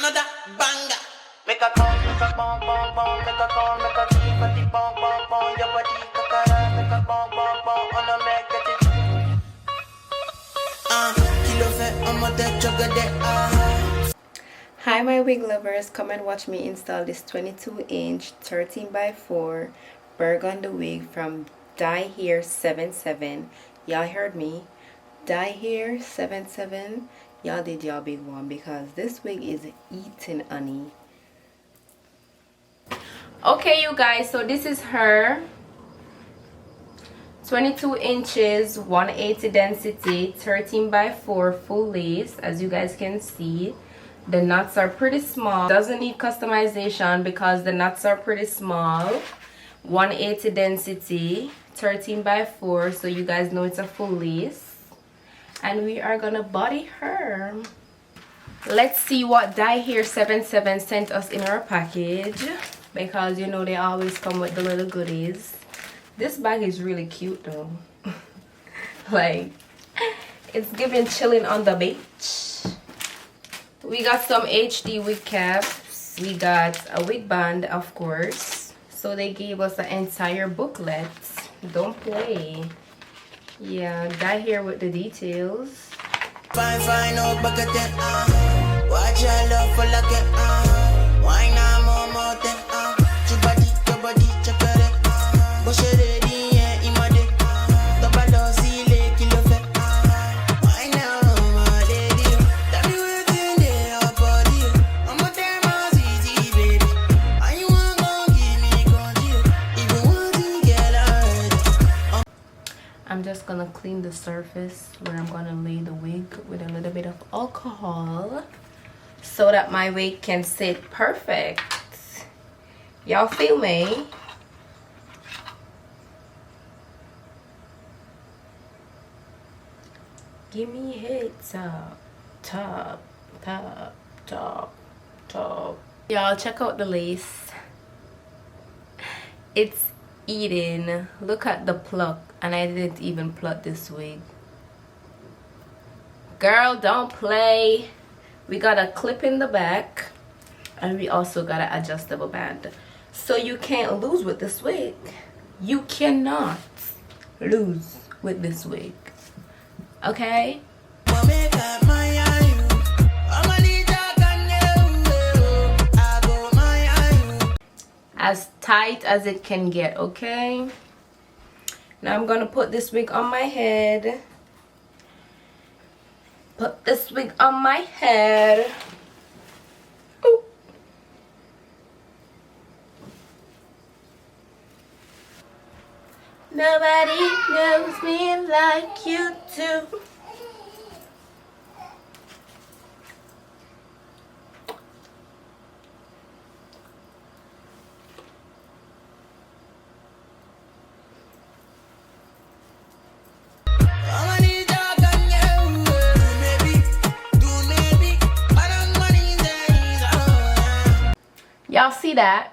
another banger. Make a call, make a bong bong bong, make a call, make a keep a the bong bong bong, your body kakara, make a bong bong bong, on a make it. Kilo fat, I'm a dead jugger there. Hi my wig lovers, come and watch me install this 22-inch 13x4 Burgundy wig from Dyhair777. Y'all heard me, Dyhair777. Y'all did y'all big one because this wig is eating honey. Okay you guys, so this is her 22 inches 180 density 13x4 full lace. As you guys can see, the knots are pretty small. Doesn't need customization because the knots are pretty small. 180 density 13x4, so you guys know it's a full lace. And we are gonna body her. Let's see what Dyhair777 sent us in our package, because you know they always come with the little goodies. This bag is really cute though. Like, it's giving chilling on the beach. We got some HD wig caps. We got a wig band, of course. So they gave us an entire booklet. Don't play. Yeah, Dyhair with the details. Fine, fine, no bucket, watch your love for like it, why not more than, your body, check it, push it. I'm just gonna clean the surface where I'm gonna lay the wig with a little bit of alcohol so that my wig can sit perfect. Y'all feel me? Give me head top, top, top, top, top. Y'all check out the lace. It's eating. Look at the pluck, and I didn't even pluck this wig. Girl, don't play. We got a clip in the back, and we also got an adjustable band, so you can't lose with this wig. You cannot lose with this wig, okay? As tight as it can get, okay? Now I'm gonna put this wig on my head. Put this wig on my head. Ooh. Nobody knows me like you do. Y'all see that?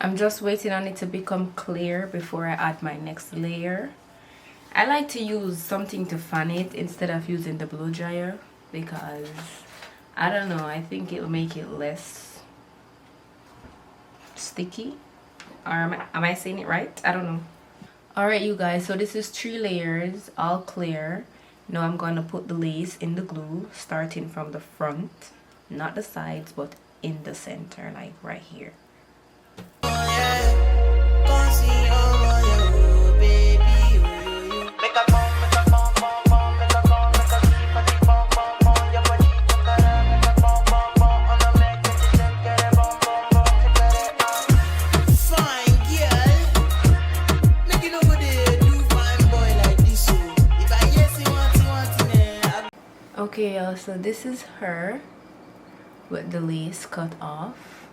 I'm just waiting on it to become clear before I add my next layer. I like to use something to fan it instead of using the blow dryer because I don't know, I think it'll make it less sticky. Or am I saying it right? I don't know. Alright you guys, so this is 3 layers, all clear. Now I'm going to put the lace in the glue, starting from the front, not the sides, but in the center, like right here. Okay y'all, so this is her with the lace cut off.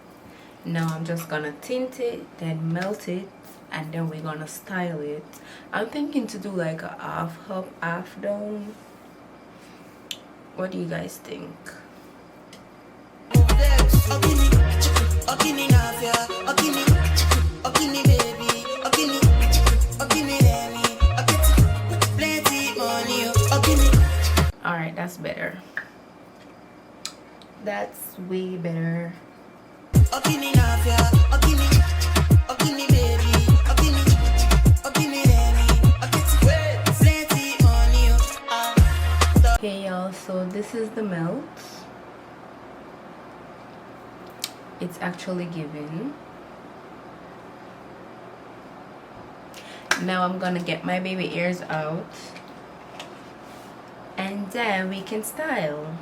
Now I'm just gonna tint it, then melt it, and then we're gonna style it. I'm thinking to do like a half up, half down. What do you guys think? way better. Okay y'all, so this is the melt. It's actually giving. Now I'm gonna get my baby ears out and then we can style.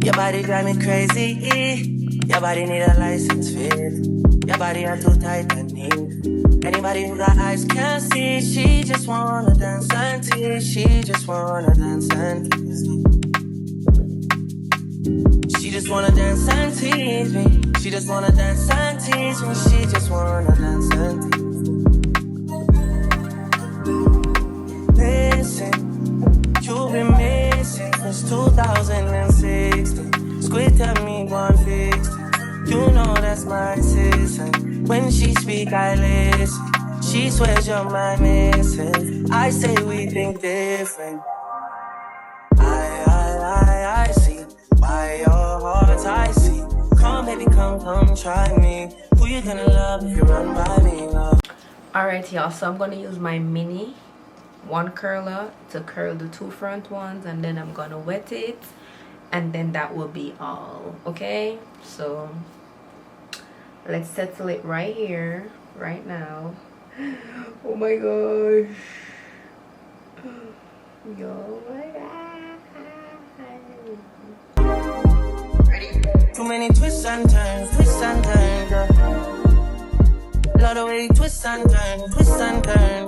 Your body drive me crazy. Your body need a license fit. Your body are too tight and neat. Anybody who got eyes can't see. She just wanna dance and tease. She just wanna dance and tease me. She just wanna dance and tease me. She just wanna dance and tease me. She just wanna dance and tease me. Listen, you've been missing since 2016. Squid tell me 150. You know that's my sister. When she speak, I listen. She swears you're my missus. I say we think different. I see why your heart I see. Come baby, come try me. Who you gonna love if you run by me, love? Alright y'all, so I'm gonna use my mini one curler to curl the two front ones, and then I'm gonna wet it, and then that will be all. Okay, so let's settle it right here right now. Oh my gosh, yo, my god. Ready? Too many twists and turns, yeah. Lot of way twists and turns,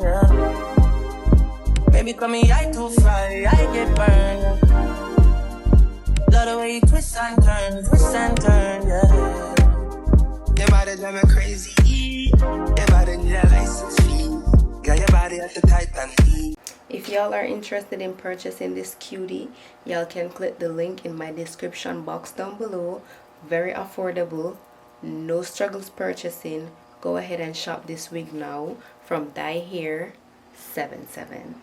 yeah. Baby, come here, I too fry, I get burned, yeah. Lot of way twists and turns, yeah. Your body drive me crazy. Your body need a license fee. Got your body at the Titan fee. If y'all are interested in purchasing this cutie, y'all can click the link in my description box down below. Very affordable, no struggles purchasing. Go ahead and shop this wig now from Dyhair777.